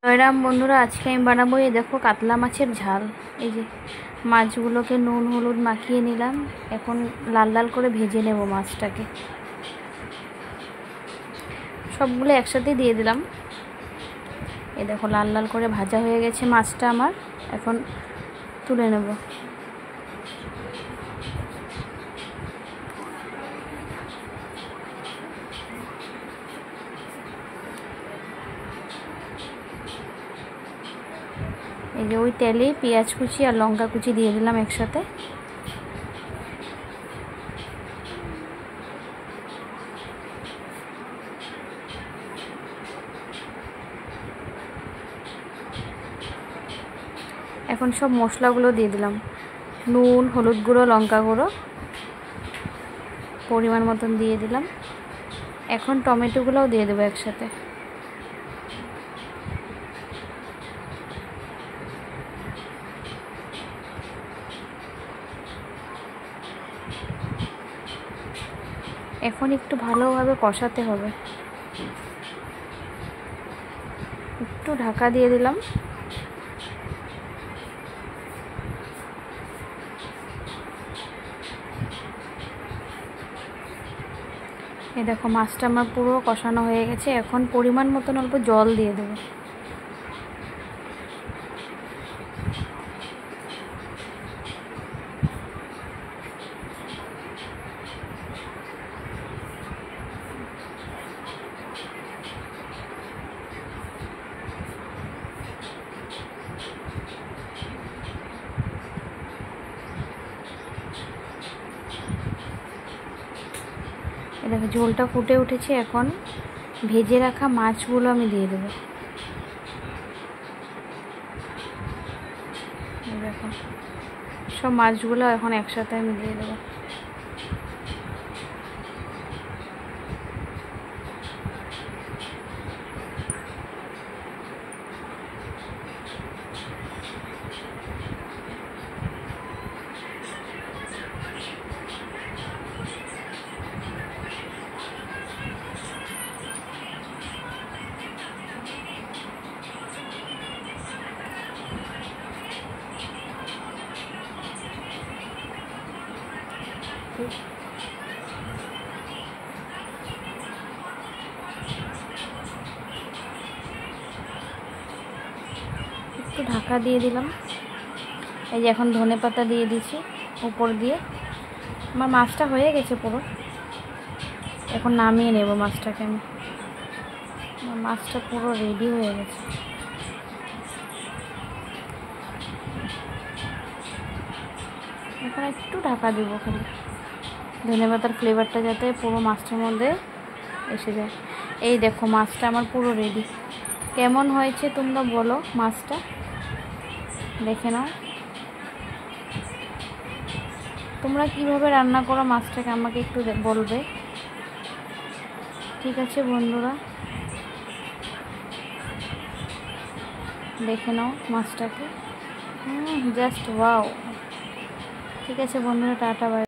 জয়রাম বন্ধুরা, আজকে আমি বানাবো এই দেখো কাতলা মাছের ঝাল। এই যে মাছগুলোকে নুন হলুদ মাখিয়ে নিলাম, এখন লাল লাল করে ভেজে নেব মাছটাকে। সবগুলো একসাথে দিয়ে দিলাম। এই দেখো লাল লাল করে ভাজা হয়ে গেছে মাছটা আমার, এখন তুলে নেব। এই যে ওই তেলে পেঁয়াজ কুচি আর লঙ্কা কুচি দিয়ে দিলাম একসাথে। এখন সব মশলাগুলো দিয়ে দিলাম, নুন হলুদ গুঁড়ো লঙ্কা গুঁড়ো পরিমাণ মতন দিয়ে দিলাম। এখন টমেটোগুলোও দিয়ে দেবো একসাথে। এখন একটু ভালোভাবে কষাতে হবে, একটু ঢাকা দিয়ে দিলাম। এই দেখো মাছটা আমার পুরো কষানো হয়ে গেছে, এখন পরিমাণ মতন অল্প জল দিয়ে দেবো। দেখো ঝোলটা ফুটে উঠেছে, এখন ভেজে রাখা মাছগুলো আমি দিয়ে দেবো। দেখো সব মাছগুলো এখন একসাথে আমি দিয়ে দেবো। একটু ঢাকা দিয়ে দিলাম। এই যে এখন ধনেপাতা দিয়ে দিচ্ছি উপর দিয়ে। আমার মাছটা হয়ে গেছে পুরো, এখন নামিয়ে নেব মাছটাকে আমি। আমার মাছটা পুরো রেডি হয়ে গেছে। এখন একটু ঢাকা দিব, খালি ধনেপাতার ফ্লেভারটা যাতে পুরো মাছটার মধ্যে এসে যায়। এই দেখো মাছটা আমার পুরো রেডি। কেমন হয়েছে তোমরা বলো, মাছটা দেখে নাও। তোমরা কিভাবে রান্না করো মাছটাকে আমাকে একটু বলবে, ঠিক আছে বন্ধুরা? দেখে নাও মাছটাকে, জাস্ট ওয়াও। ঠিক আছে বন্ধুরা, টাটা বাই।